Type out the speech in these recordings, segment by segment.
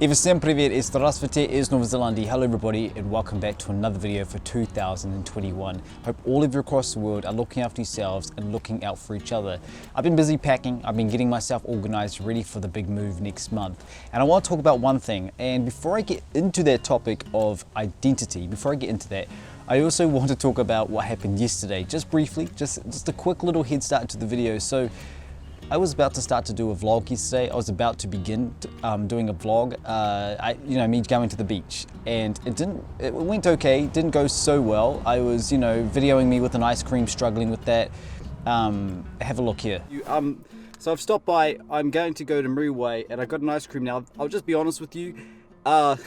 И всем привет, и здравствуйте из Новой Zealand. Hello everybody and welcome back to another video for 2021. Hope all of you across the world are looking after yourselves and looking out for each other. I've been busy packing, I've been getting myself organized, ready for the big move next month. And I want to talk about one thing, and before I get into that topic of identity, I also want to talk about what happened yesterday, just briefly, just a quick little head start to the video. So I was about to start to do a vlog yesterday. I was about to begin doing a vlog, me going to the beach, and it went okay, didn't go so well. I was, videoing me with an ice cream, struggling with that. Have a look here. So I've stopped by, I'm going to go to Muriway, and I got an ice cream now. I'll just be honest with you.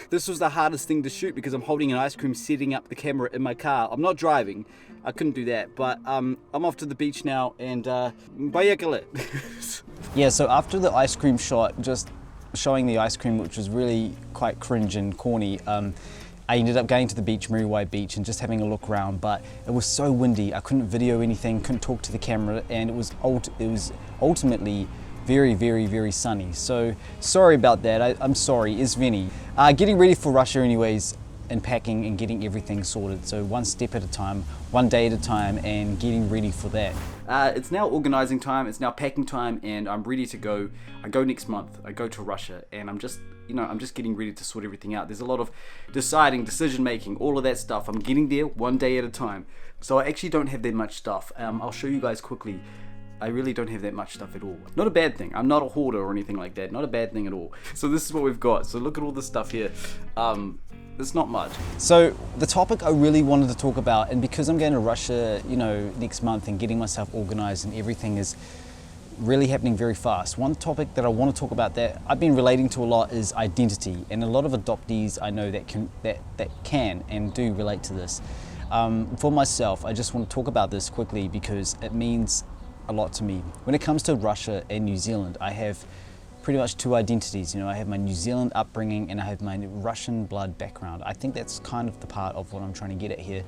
This was the hardest thing to shoot because I'm holding an ice cream, setting up the camera in my car. I'm not driving, I couldn't do that, but I'm off to the beach now, and bayakale. Yeah, so after the ice cream shot, just showing the ice cream, which was really quite cringe and corny, I ended up going to the beach, Muriway Beach, and just having a look around, but it was so windy, I couldn't video anything, couldn't talk to the camera, and it was ultimately very, very, very sunny. So sorry about that. I'm sorry, Izvini. Getting ready for Russia anyways, and packing and getting everything sorted. So one step at a time, one day at a time, and getting ready for that. It's now organizing time, it's now packing time, and I'm ready to go. I go next month, I go to Russia, and I'm just getting ready to sort everything out. There's a lot of deciding, decision making, all of that stuff. I'm getting there one day at a time. So I actually don't have that much stuff. I'll show you guys quickly. I really don't have that much stuff at all. Not a bad thing. I'm not a hoarder or anything like that. Not a bad thing at all. So this is what we've got. So look at all this stuff here. It's not much. So the topic I really wanted to talk about, and because I'm going to Russia, next month and getting myself organized and everything is really happening very fast. One topic that I want to talk about that I've been relating to a lot is identity, and a lot of adoptees I know that can and do relate to this. For myself, I just want to talk about this quickly because it means a lot to me. When it comes to Russia and New Zealand, I have pretty much two identities. I have my New Zealand upbringing and I have my Russian blood background. I think that's kind of the part of what I'm trying to get at here.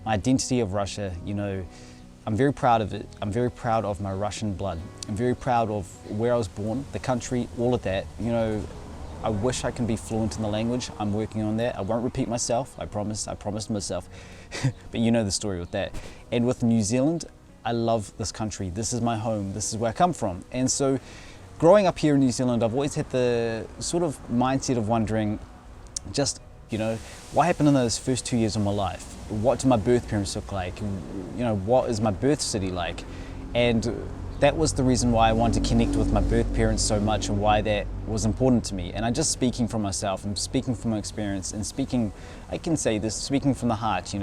My identity of Russia, I'm very proud of it. I'm very proud of my Russian blood. I'm very proud of where I was born, the country, all of that. I wish I can be fluent in the language. I'm working on that. I won't repeat myself, I promise. I promised myself. But you know the story with that. And with New Zealand, I love this country. This is my home. This is where I come from. And so growing up here in New Zealand, I've always had the sort of mindset of wondering just, what happened in those first 2 years of my life? What do my birth parents look like? What is my birth city like? And that was the reason why I wanted to connect with my birth parents so much and why that was important to me. And I'm just speaking from myself, I'm speaking from my experience and speaking from the heart,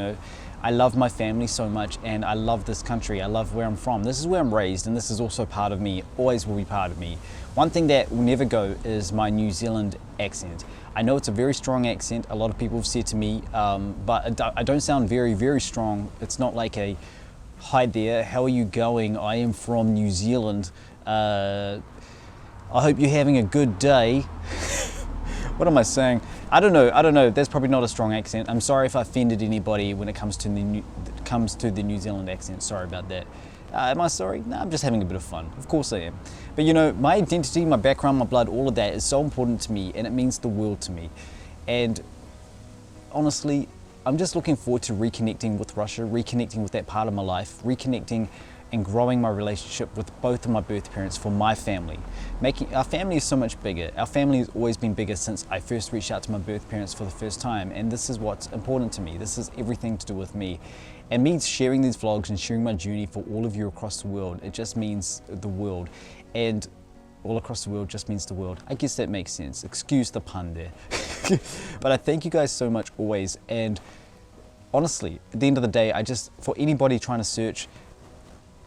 I love my family so much and I love this country, I love where I'm from. This is where I'm raised and this is also part of me, always will be part of me. One thing that will never go is my New Zealand accent. I know it's a very strong accent, a lot of people have said to me, but I don't sound very, very strong. It's not like a, hi there, how are you going? I am from New Zealand. I hope you're having a good day. What am I saying? I don't know. That's probably not a strong accent. I'm sorry if I offended anybody when it comes to the New Zealand accent. Sorry about that. Am I sorry? No, I'm just having a bit of fun. Of course I am. But my identity, my background, my blood, all of that is so important to me and it means the world to me. And honestly, I'm just looking forward to reconnecting with Russia, reconnecting with that part of my life, reconnecting and growing my relationship with both of my birth parents for my family. Our family is so much bigger. Our family has always been bigger since I first reached out to my birth parents for the first time, and this is what's important to me. This is everything to do with me. And me sharing these vlogs and sharing my journey for all of you across the world, it just means the world. And all across the world just means the world. I guess that makes sense. Excuse the pun there. But I thank you guys so much always. And honestly, at the end of the day, for anybody trying to search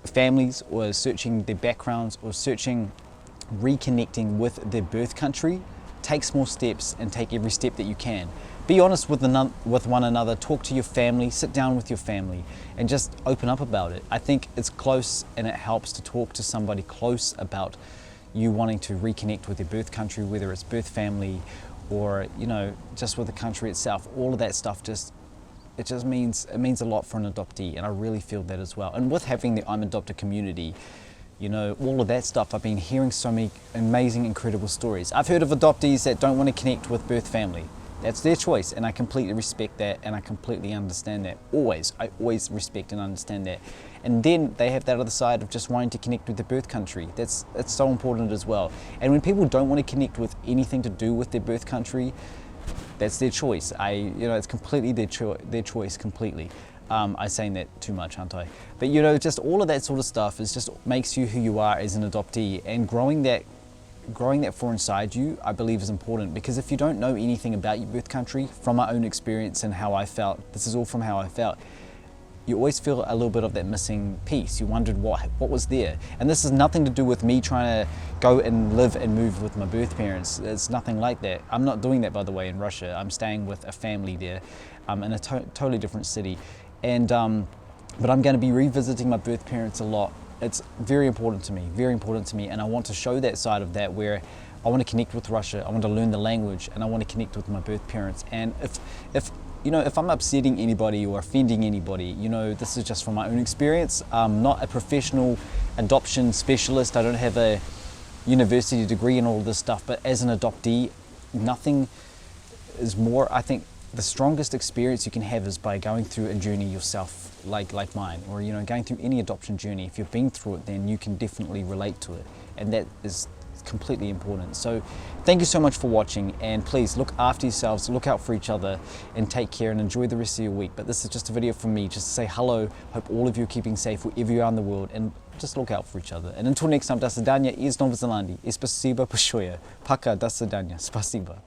families or searching their backgrounds or reconnecting with their birth country, take small steps and take every step that you can. Be honest with one another, talk to your family, sit down with your family and just open up about it. I think it's close and it helps to talk to somebody close about you wanting to reconnect with your birth country, whether it's birth family or just with the country itself. All of that stuff it means a lot for an adoptee, and I really feel that as well. And with having the I'm Adopted community, You know, all of that stuff. I've been hearing so many amazing, incredible stories. I've heard of adoptees that don't want to connect with birth family. That's their choice, and I completely respect that, and I completely understand that. I always respect and understand that. And then they have that other side of just wanting to connect with the birth country. That's so important as well. And when people don't want to connect with anything to do with their birth country, that's their choice. It's completely their choice completely. I'm saying that too much, aren't I? But just all of that sort of stuff is just makes you who you are as an adoptee, and growing that for inside you, I believe, is important, because if you don't know anything about your birth country, from my own experience and how I felt, this is all from how I felt, you always feel a little bit of that missing piece. You wondered what was there. And this has nothing to do with me trying to go and live and move with my birth parents. It's nothing like that. I'm not doing that, by the way, in Russia. I'm staying with a family there in a totally different city. And but I'm going to be revisiting my birth parents a lot. It's very important to me, and I want to show that side of that, where I want to connect with Russia, I want to learn the language, and I want to connect with my birth parents. And if I'm upsetting anybody or offending anybody, this is just from my own experience. I'm not a professional adoption specialist. I don't have a university degree and all this stuff, but as an adoptee, nothing is more, I think, the strongest experience you can have is by going through a journey yourself, like mine, or going through any adoption journey. If you've been through it, then you can definitely relate to it, and that is completely important. So thank you so much for watching, and please look after yourselves, look out for each other, and take care, and enjoy the rest of your week. But this is just a video from me, just to say hello. Hope all of you are keeping safe wherever you are in the world, and just look out for each other. And until next time, до свидания из Новой Зеландии. И спасибо большое. Пока, до свидания. Спасибо.